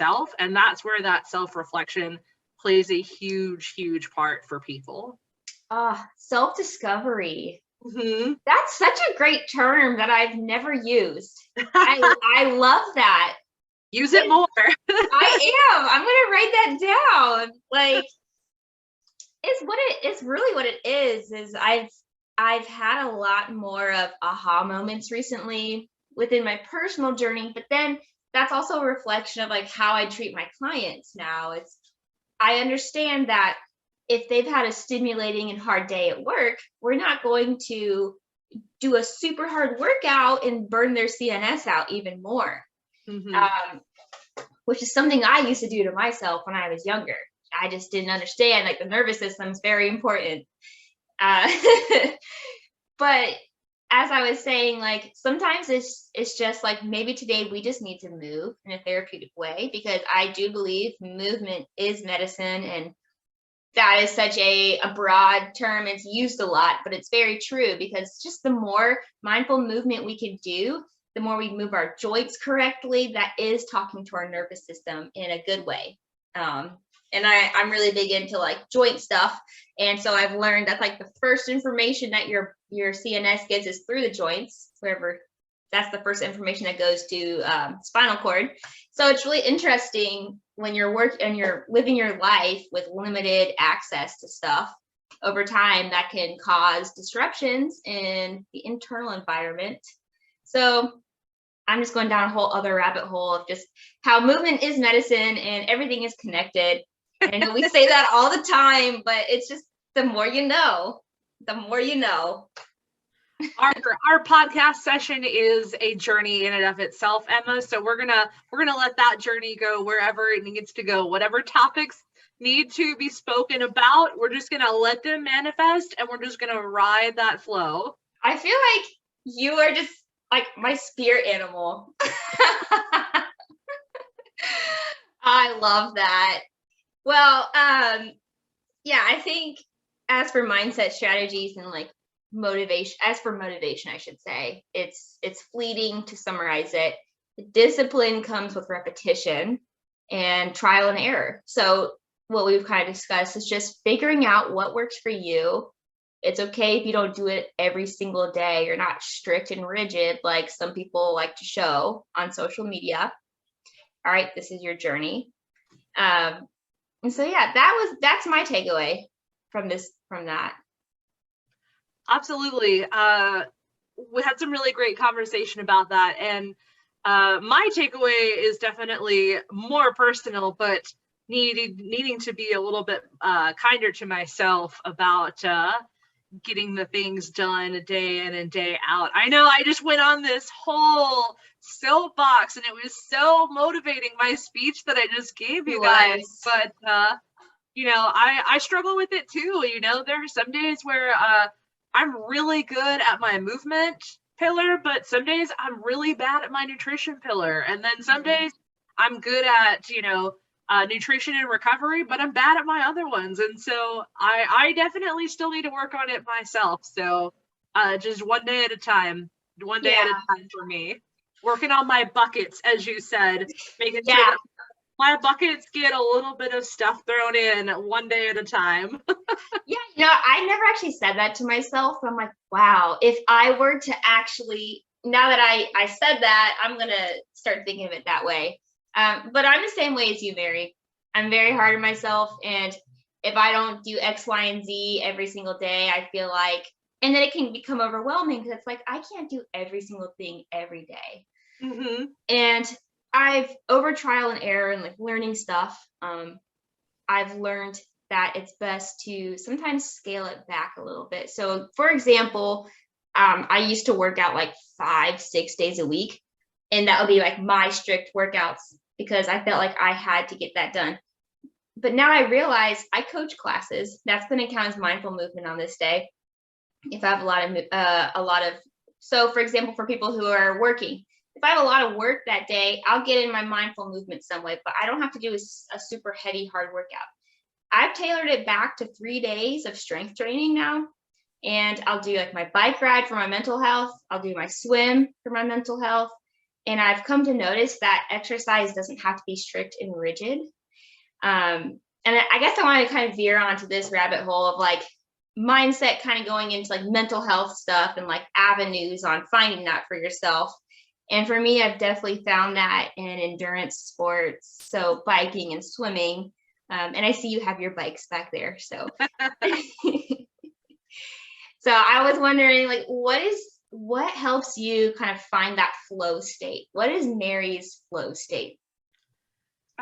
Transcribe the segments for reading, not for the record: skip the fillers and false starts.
self. And that's where that self-reflection plays a huge, huge part for people. Self-discovery. Mm-hmm. That's such a great term that I've never used. I love that. Use it more. I am. I'm gonna write that down. Like, it's really what it is I've had a lot more of aha moments recently within my personal journey, but then that's also a reflection of like how I treat my clients now. I understand that if they've had a stimulating and hard day at work, we're not going to do a super hard workout and burn their CNS out even more. Mm-hmm. Which is something I used to do to myself when I was younger. I just didn't understand, like, the nervous system is very important. But as I was saying, like, sometimes it's just like, maybe today we just need to move in a therapeutic way, because I do believe movement is medicine. And that is such a broad term. It's used a lot, but it's very true, because just the more mindful movement we can do, the more we move our joints correctly, that is talking to our nervous system in a good way. And I'm really big into like joint stuff. And so I've learned that like the first information that your CNS gets is through the joints, wherever that's the first information that goes to spinal cord. So it's really interesting when you're living your life with limited access to stuff over time, that can cause disruptions in the internal environment. So I'm just going down a whole other rabbit hole of just how movement is medicine and everything is connected. And I know we say that all the time, but it's just the more you know, the more you know. Our podcast session is a journey in and of itself, Emma. So we're gonna let that journey go wherever it needs to go. Whatever topics need to be spoken about, we're just gonna let them manifest, and we're just gonna ride that flow. I feel like you are just like my spirit animal. I love that. Well, yeah, I think as for mindset strategies and like motivation, I should say, it's fleeting to summarize it. The discipline comes with repetition and trial and error. So what we've kind of discussed is just figuring out what works for you. It's okay if you don't do it every single day. You're not strict and rigid like some people like to show on social media. All right, this is your journey. And so yeah, that's my takeaway from that. Absolutely. We had some really great conversation about that. And my takeaway is definitely more personal, but needing to be a little bit kinder to myself about getting the things done day in and day out. I know I just went on this whole soapbox and it was so motivating, my speech that I just gave you guys. But, I struggle with it too. There are some days where I'm really good at my movement pillar, but some days I'm really bad at my nutrition pillar. And then some days I'm good at, nutrition and recovery, but I'm bad at my other ones. And so I definitely still need to work on it myself. So just one day at a time for me. Working on my buckets, as you said, making sure that my buckets get a little bit of stuff thrown in one day at a time. Yeah, I never actually said that to myself. I'm like, wow, if I were to actually, now that I said that, I'm going to start thinking of it that way. But I'm the same way as you, Mary. I'm very hard on myself. And if I don't do X, Y, and Z every single day, I feel like, and then it can become overwhelming because it's like, I can't do every single thing every day. Mm-hmm. And I've, over trial and error and like learning stuff, I've learned that it's best to sometimes scale it back a little bit. So for example, I used to work out like 5-6 days a week, and that would be like my strict workouts because I felt like I had to get that done. But now I realize I coach classes. That's going to count as mindful movement on this day. If I have a lot of, so for example, for people who are working, if I have a lot of work that day, I'll get in my mindful movement some way, but I don't have to do a super heavy, hard workout. I've tailored it back to 3 days of strength training now. And I'll do like my bike ride for my mental health. I'll do my swim for my mental health. And I've come to notice that exercise doesn't have to be strict and rigid. And I guess I want to kind of veer onto this rabbit hole of like mindset, kind of going into like mental health stuff and like avenues on finding that for yourself. And for me, I've definitely found that in endurance sports, so biking and swimming. And I see you have your bikes back there. So, so I was wondering, like, what helps you kind of find that flow state? What is Mary's flow state?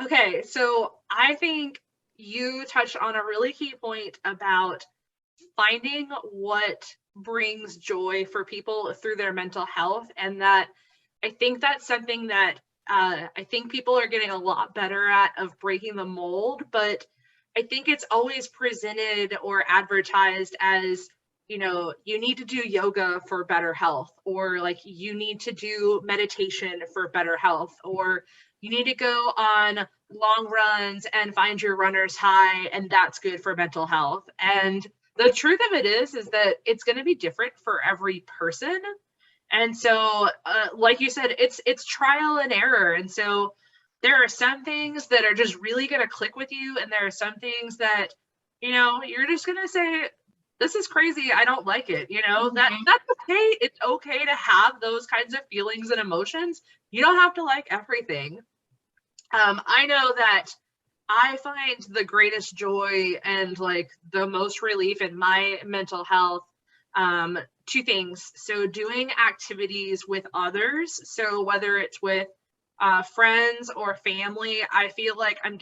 Okay, so I think you touched on a really key point about finding what brings joy for people through their mental health. And that I think that's something that I think people are getting a lot better at, of breaking the mold. But I think it's always presented or advertised as, you need to do yoga for better health, or like you need to do meditation for better health, or you need to go on long runs and find your runner's high, and that's good for mental health. And the truth of it is that it's going to be different for every person. And so, like you said, it's trial and error. And so there are some things that are just really going to click with you, and there are some things that, you're just going to say, this is crazy, I don't like it. That's okay. It's okay to have those kinds of feelings and emotions. You don't have to like everything. I know that I find the greatest joy and like the most relief in my mental health, two things. So doing activities with others. So whether it's with friends or family, I feel like I'm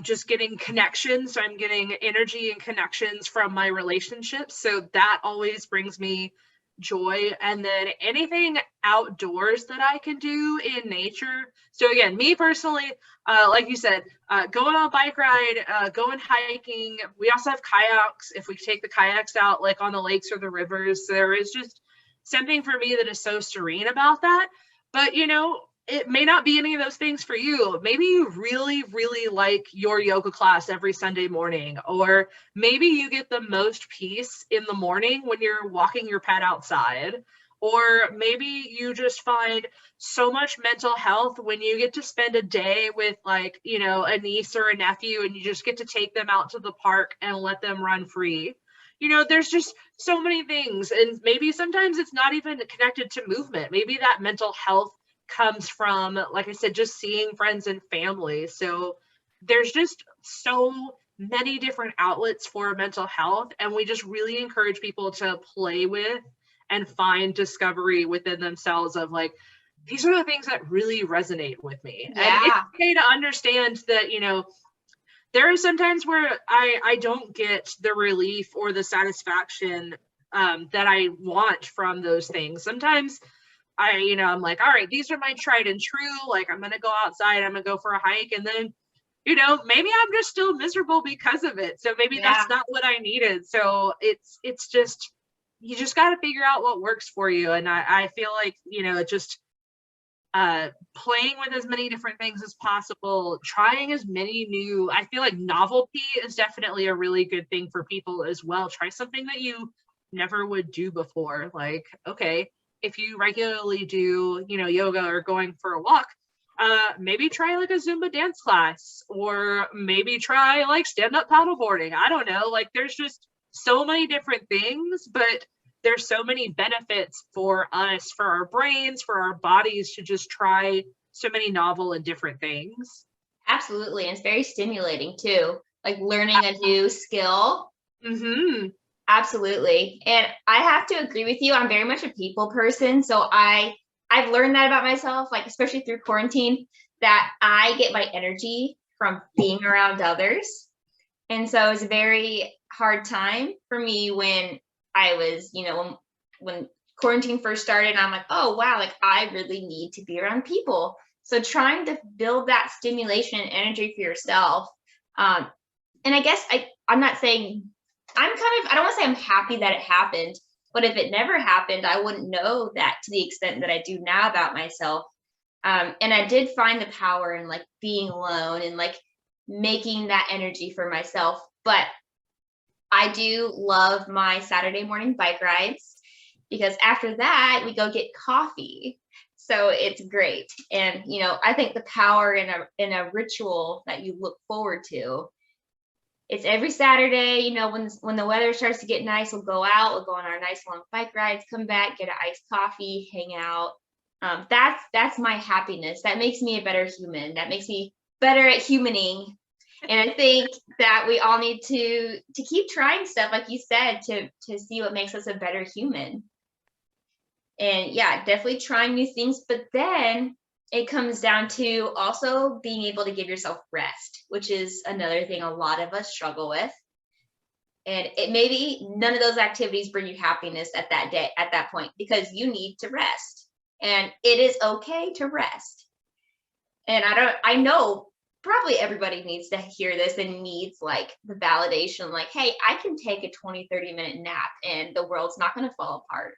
just getting connections. So I'm getting energy and connections from my relationships. So that always brings me joy. And then anything outdoors that I can do in nature. So again, me personally, like you said, going on a bike ride, going hiking. We also have kayaks. If we take the kayaks out, like on the lakes or the rivers, there is just something for me that is so serene about that. But it may not be any of those things for you. Maybe you really, really like your yoga class every Sunday morning, or maybe you get the most peace in the morning when you're walking your pet outside, or maybe you just find so much mental health when you get to spend a day with like, a niece or a nephew, and you just get to take them out to the park and let them run free. There's just so many things. And maybe sometimes it's not even connected to movement. Maybe that mental health comes from, like I said, just seeing friends and family. So there's just so many different outlets for mental health, and we just really encourage people to play with and find discovery within themselves of like, these are the things that really resonate with me. Yeah. And it's okay to understand that, there are some times where I don't get the relief or the satisfaction that I want from those things. Sometimes I'm like, all right, these are my tried and true. Like, I'm going to go outside, I'm going to go for a hike. And then, maybe I'm just still miserable because of it. So maybe that's not what I needed. So it's just, you just got to figure out what works for you. And I feel like, just playing with as many different things as possible, trying as many new, I feel like novelty is definitely a really good thing for people as well. Try something that you never would do before. Like, okay, if you regularly do, yoga or going for a walk, maybe try like a Zumba dance class, or maybe try like stand-up paddleboarding. I don't know. Like, there's just so many different things, but there's so many benefits for us, for our brains, for our bodies, to just try so many novel and different things. Absolutely. And it's very stimulating too, like learning a new skill. Mm-hmm. Absolutely. And I have to agree with you. I'm very much a people person. So I've learned that about myself, like especially through quarantine, that I get my energy from being around others. And so it's a very hard time for me when I was, when quarantine first started, and I'm like, oh wow, like I really need to be around people. So trying to build that stimulation and energy for yourself. And I guess I'm not saying I don't want to say I'm happy that it happened, but if it never happened, I wouldn't know that to the extent that I do now about myself. And I did find the power in like being alone and like making that energy for myself. But I do love my Saturday morning bike rides, because after that we go get coffee. So it's great. And, you know, I think the power in a ritual that you look forward to, it's every Saturday, you know, when the weather starts to get nice, we'll go out, we'll go on our nice long bike rides, come back, get an iced coffee, hang out. That's my happiness. That makes me a better human. That makes me better at humaning. And I think that we all need to keep trying stuff, like you said, to see what makes us a better human. And yeah, definitely trying new things. But then it comes down to also being able to give yourself rest, which is another thing a lot of us struggle with. And it maybe none of those activities bring you happiness at that day, at that point, because you need to rest. And it is okay to rest. And I know probably everybody needs to hear this and needs like the validation, like, hey, I can take a 20, 30-minute nap and the world's not going to fall apart.